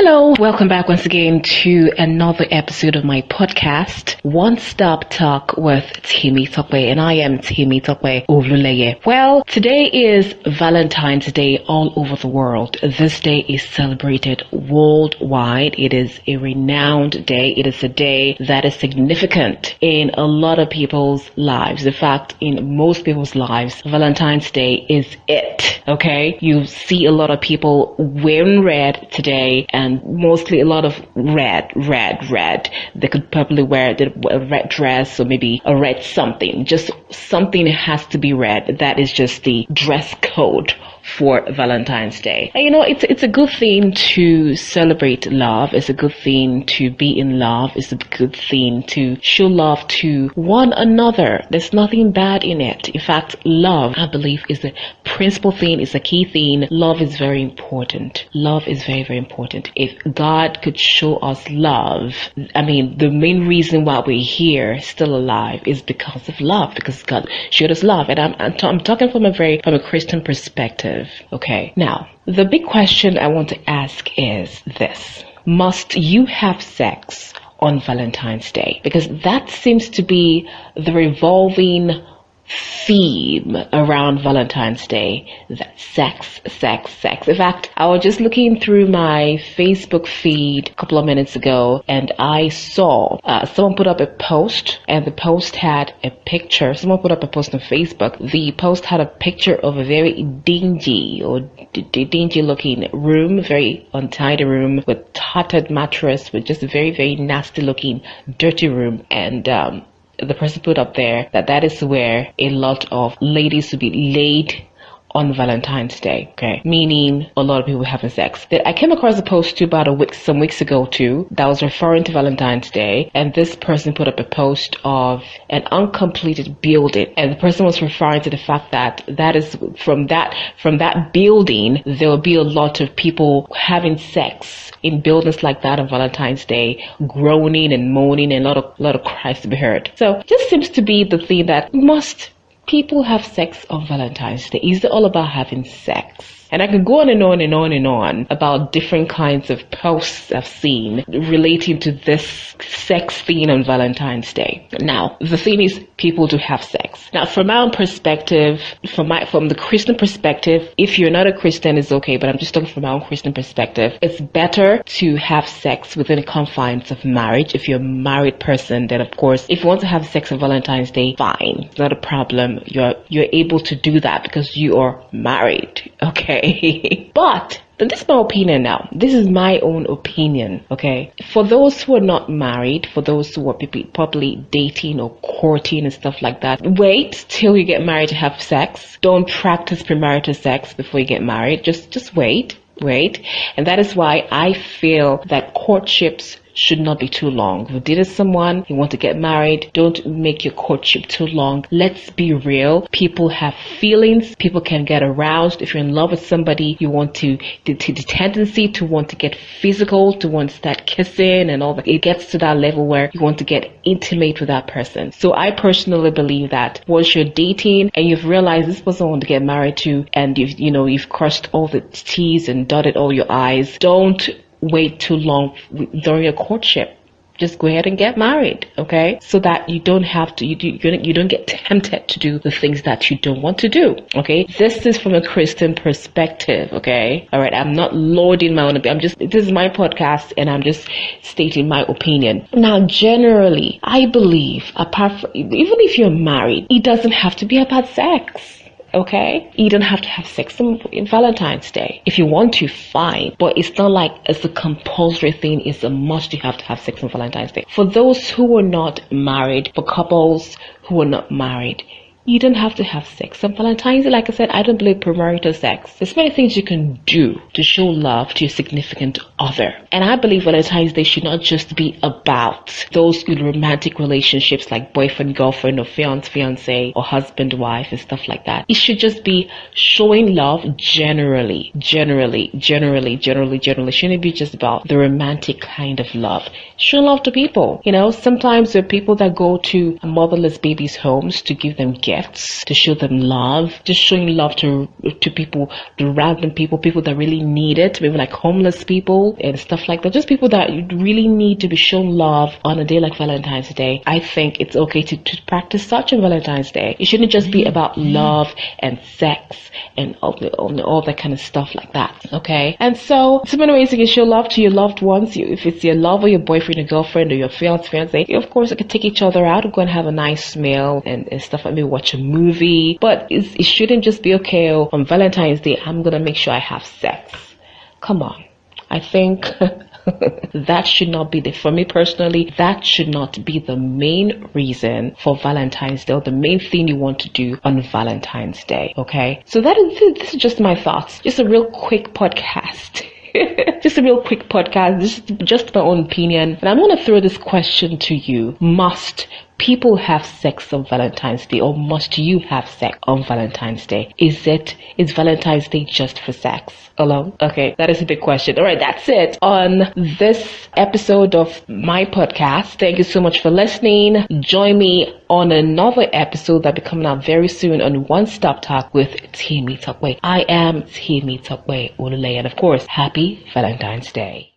Hello, welcome back once again to another episode of my podcast, One Stop Talk with Temitope, and I am Temitope Oluleye. Well, today is Valentine's Day all over the world. This day is celebrated worldwide. It is a renowned day. It is a day that is significant in a lot of people's lives. In fact, in most people's lives, Valentine's Day is it. Okay? You see a lot of people wearing red today, and mostly a lot of red. They could probably wear a red dress or maybe a red something. Just something has to be red. That is just the dress code for Valentine's Day. And it's a good thing to celebrate love. It's a good thing to be in love. It's a good thing to show love to one another. There's nothing bad in it. In fact, love, I believe, is a principal thing. It's a key thing. Love is very important. Love is very, very important. If God could show us love, the main reason why we're here, still alive, is because of love, because God showed us love. And I'm talking from a Christian perspective. Okay. Now, the big question I want to ask is this: must you have sex on Valentine's Day? Because that seems to be the revolving theme around Valentine's Day, that sex. In fact, I was just looking through my Facebook feed a couple of minutes ago, and I saw someone put up a post, and the post had a picture. Someone put up a post on Facebook. The post had a picture of a very dingy looking room, very untidy room with tattered mattress, with just a very, very nasty looking dirty room. And the person put up there that is where a lot of ladies would be laid on Valentine's Day, okay? Meaning a lot of people having sex. I came across a post too some weeks ago too, that was referring to Valentine's Day, and this person put up a post of an uncompleted building, and the person was referring to the fact that is from that building, there will be a lot of people having sex in buildings like that on Valentine's Day, groaning and moaning, and a lot of cries to be heard. So it just seems to be the thing that must people have sex on Valentine's Day. Is it all about having sex? And I can go on and on and on and on about different kinds of posts I've seen relating to this sex thing on Valentine's Day. Now, the thing is, people do have sex. Now, from my own perspective, from the Christian perspective, if you're not a Christian, it's okay, but I'm just talking from my own Christian perspective. It's better to have sex within the confines of marriage. If you're a married person, then of course, if you want to have sex on Valentine's Day, fine. It's not a problem. You're able to do that because you are married, okay? But this is my opinion now. This is my own opinion, okay? For those who are not married, for those who are probably dating or courting and stuff like that, wait till you get married to have sex. Don't practice premarital sex before you get married. Just wait. And that is why I feel that courtships should not be too long. If you dated someone, you want to get married, don't make your courtship too long. Let's be real. People have feelings. People can get aroused. If you're in love with somebody, you want the tendency to want to get physical, to want to start kissing and all that. It gets to that level where you want to get intimate with that person. So I personally believe that once you're dating and you've realized this person I want to get married to, and you've crossed all the T's and dotted all your I's, don't wait too long during your courtship. Just go ahead and get married, okay? So that you don't have to, you don't get tempted to do the things that you don't want to do, okay? This is from a Christian perspective, okay? All right, I'm not loading my own opinion. This is my podcast, and I'm just stating my opinion. Now, generally, I believe, even if you're married, it doesn't have to be about sex. Okay? You don't have to have sex on Valentine's Day. If you want to, fine. But it's not like it's a compulsory thing. It's a must. You have to have sex on Valentine's Day. For those who are not married, for couples who are not married, you don't have to have sex on Valentine's Day. Like I said, I don't believe premarital sex. There's many things you can do to show love to your significant other. And I believe Valentine's Day should not just be about those good romantic relationships like boyfriend, girlfriend, or fiance, or husband, wife, and stuff like that. It should just be showing love generally. Shouldn't be just about the romantic kind of love. Show love to people. Sometimes there are people that go to motherless babies' homes to give them gifts. gifts, to show them love, just showing love to people, to random people that really need it, maybe like homeless people and stuff like that, just people that really need to be shown love on a day like Valentine's Day. I think it's okay to practice such on Valentine's Day. It shouldn't just be about love and sex and all that kind of stuff like that, okay? And so some of the ways you can show love to your loved ones, if it's your lover, your boyfriend, your girlfriend, or your fiance, of course, you can take each other out and go and have a nice meal and stuff like maybe watch a movie. But it shouldn't just be, okay, on Valentine's Day, I'm gonna make sure I have sex. Come on. I think that should not be for me personally, that should not be the main reason for Valentine's Day, or the main thing you want to do on Valentine's Day, okay? So this is just my thoughts. Just a real quick podcast. Just a real quick podcast. This is just my own opinion. And I'm going to throw this question to you. Must people have sex on Valentine's Day, or must you have sex on Valentine's Day? Is Valentine's Day just for sex alone? Okay, that is a big question. All right, that's it on this episode of my podcast. Thank you so much for listening. Join me on another episode that'll be coming out very soon on One Stop Talk with Temitope. I am Temitope Olule, and of course, happy Valentine's Day.